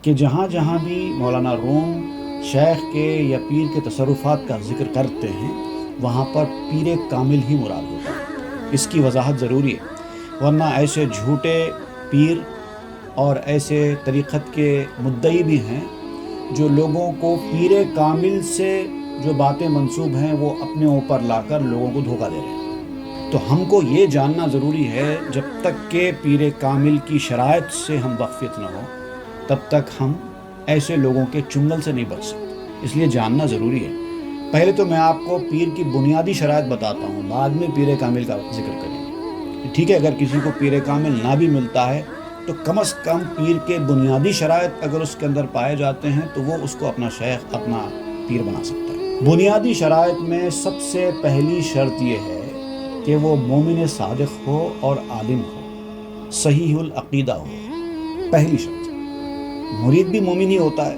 کہ جہاں جہاں بھی مولانا روم شیخ کے یا پیر کے تصرفات کا ذکر کرتے ہیں وہاں پر پیر کامل ہی مراد ہوتا ہے۔ اس کی وضاحت ضروری ہے، ورنہ ایسے جھوٹے پیر اور ایسے طریقت کے مدعی بھی ہیں جو لوگوں کو پیر کامل سے جو باتیں منسوب ہیں وہ اپنے اوپر لا کر لوگوں کو دھوکہ دے رہے ہیں۔ تو ہم کو یہ جاننا ضروری ہے، جب تک کہ پیر کامل کی شرائط سے ہم واقفیت نہ ہو تب تک ہم ایسے لوگوں کے چنگل سے نہیں بچ سکتے، اس لیے جاننا ضروری ہے۔ پہلے تو میں آپ کو پیر کی بنیادی شرائط بتاتا ہوں، بعد میں پیر کامل کا ذکر کریں گے، ٹھیک ہے؟ اگر کسی کو پیر کامل نہ بھی ملتا ہے تو کم از کم پیر کے بنیادی شرائط اگر اس کے اندر پائے جاتے ہیں تو وہ اس کو اپنا شیخ، اپنا پیر بنا سکتا ہے۔ بنیادی شرائط میں سب سے پہلی شرط یہ ہے کہ وہ مومن صادق ہو اور عالم ہو، صحیح العقیدہ ہو، پہلی شرط۔ مرید بھی مومن ہی ہوتا ہے،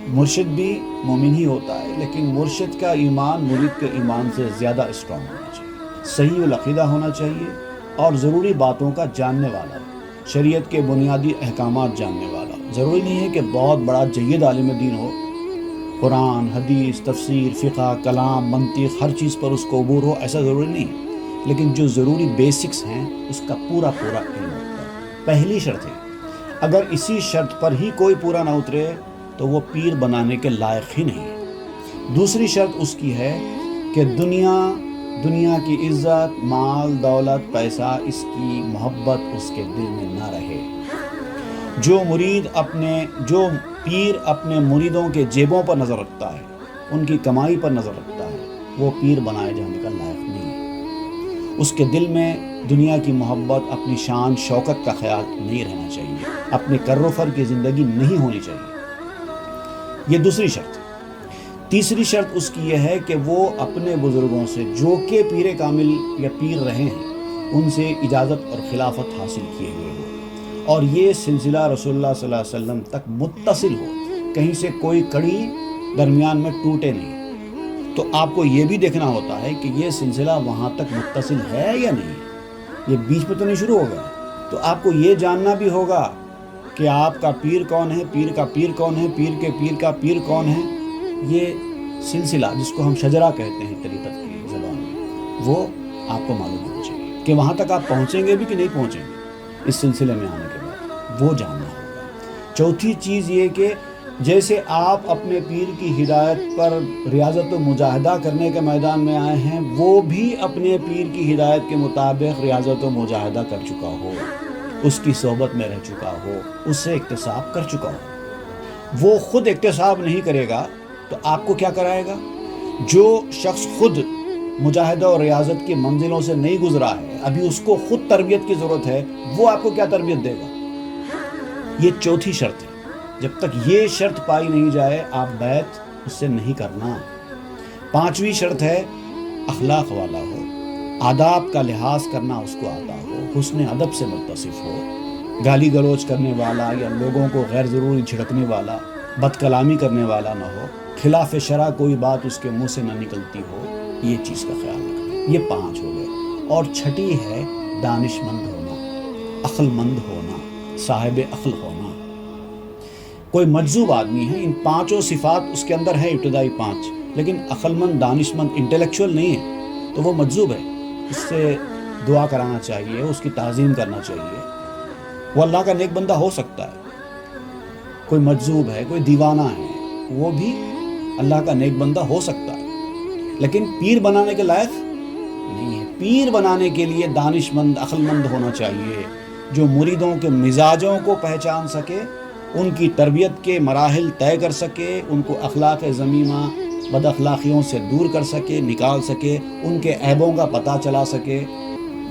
مرشد بھی مومن ہی ہوتا ہے، لیکن مرشد کا ایمان مرید کے ایمان سے زیادہ اسٹرانگ ہونا چاہیے، صحیح العقیدہ ہونا چاہیے اور ضروری باتوں کا جاننے والا، شریعت کے بنیادی احکامات جاننے والا۔ ضروری نہیں ہے کہ بہت بڑا جید عالم دین ہو، قرآن، حدیث، تفسیر، فقہ، کلام، منطق، ہر چیز پر اس کو عبور ہو، ایسا ضروری نہیں ہے، لیکن جو ضروری بیسکس ہیں اس کا پورا علم ہوتا ہے۔ پہلی شرط ہے، اگر اسی شرط پر ہی کوئی پورا نہ اترے تو وہ پیر بنانے کے لائق ہی نہیں ہے۔ دوسری شرط اس کی ہے کہ دنیا کی عزت، مال، دولت، پیسہ، اس کی محبت اس کے دل میں نہ رہے۔ جو پیر اپنے مریدوں کے جیبوں پر نظر رکھتا ہے، ان کی کمائی پر نظر رکھتا ہے، وہ پیر بنائے جانے کا لائق نہیں ہے۔ اس کے دل میں دنیا کی محبت، اپنی شان شوکت کا خیال نہیں رہنا چاہیے، اپنے کر و فر کی زندگی نہیں ہونی چاہیے۔ یہ دوسری شرط ہے۔ تیسری شرط اس کی یہ ہے کہ وہ اپنے بزرگوں سے جو کہ پیر کامل یا پیر رہے ہیں ان سے اجازت اور خلافت حاصل کیے ہوئے ہو، اور یہ سلسلہ رسول اللہ صلی اللہ علیہ وسلم تک متصل ہو، کہیں سے کوئی کڑی درمیان میں ٹوٹے نہیں۔ تو آپ کو یہ بھی دیکھنا ہوتا ہے کہ یہ سلسلہ وہاں تک متصل ہے یا نہیں ہے، یہ بیچ میں تو نہیں شروع ہو گیا۔ تو آپ کو یہ جاننا بھی ہوگا کہ آپ کا پیر کون ہے، پیر کا پیر کون ہے، پیر کے پیر کا پیر کون ہے۔ یہ سلسلہ جس کو ہم شجرہ کہتے ہیں طریقت کی زبان میں، وہ آپ کو معلوم ہونا چاہیے کہ وہاں تک آپ پہنچیں گے بھی کہ نہیں پہنچیں گے اس سلسلے میں آنے کے بعد، وہ جاننا ہوگا۔ چوتھی چیز یہ کہ جیسے آپ اپنے پیر کی ہدایت پر ریاضت و مجاہدہ کرنے کے میدان میں آئے ہیں، وہ بھی اپنے پیر کی ہدایت کے مطابق ریاضت و مجاہدہ کر چکا ہو، اس کی صحبت میں رہ چکا ہو، اس سے اکتساب کر چکا ہو۔ وہ خود اکتساب نہیں کرے گا تو آپ کو کیا کرائے گا؟ جو شخص خود مجاہدہ اور ریاضت کی منزلوں سے نہیں گزرا ہے، ابھی اس کو خود تربیت کی ضرورت ہے، وہ آپ کو کیا تربیت دے گا؟ یہ چوتھی شرط ہے۔ جب تک یہ شرط پائی نہیں جائے آپ بیعت اس سے نہیں کرنا۔ پانچویں شرط ہے اخلاق والا ہو، آداب کا لحاظ کرنا اس کو آتا ہو، حسن ادب سے متصف ہو، گالی گلوچ کرنے والا یا لوگوں کو غیر ضروری جھڑکنے والا، بد کلامی کرنے والا نہ ہو، خلاف شرع کوئی بات اس کے منہ سے نہ نکلتی ہو، یہ چیز کا خیال رکھنا۔ یہ 5 ہو گئے۔ اور چھٹی ہے دانش مند ہونا، عقل مند ہونا، صاحب عقل ہونا۔ کوئی مجذوب آدمی ہے، ان 5 صفات اس کے اندر ہے، ابتدائی 5، لیکن عقل مند، دانش مند، انٹلیکچوئل نہیں ہے تو وہ مجذوب ہے۔ اس سے دعا کرانا چاہیے، اس کی تعظیم کرنا چاہیے۔ وہ اللہ کا نیک بندہ ہو سکتا ہے۔ کوئی مجذوب ہے، کوئی دیوانہ ہے، وہ بھی اللہ کا نیک بندہ ہو سکتا ہے، لیکن پیر بنانے کے لائق نہیں ہے۔ پیر بنانے کے لیے دانش مند، عقل مند ہونا چاہیے، جو مریدوں کے مزاجوں کو پہچان سکے، ان کی تربیت کے مراحل طے کر سکے، ان کو اخلاق ذمیمہ، بد اخلاقیوں سے دور کر سکے، نکال سکے، ان کے عیبوں کا پتہ چلا سکے۔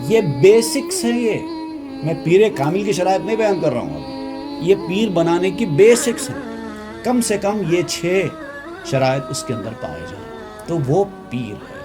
یہ بیسکس ہیں۔ یہ میں پیر کامل کی شرائط نہیں بیان کر رہا ہوں ابھی، یہ پیر بنانے کی بیسکس ہیں۔ کم سے کم یہ 6 شرائط اس کے اندر پائے جائیں تو وہ پیر ہے۔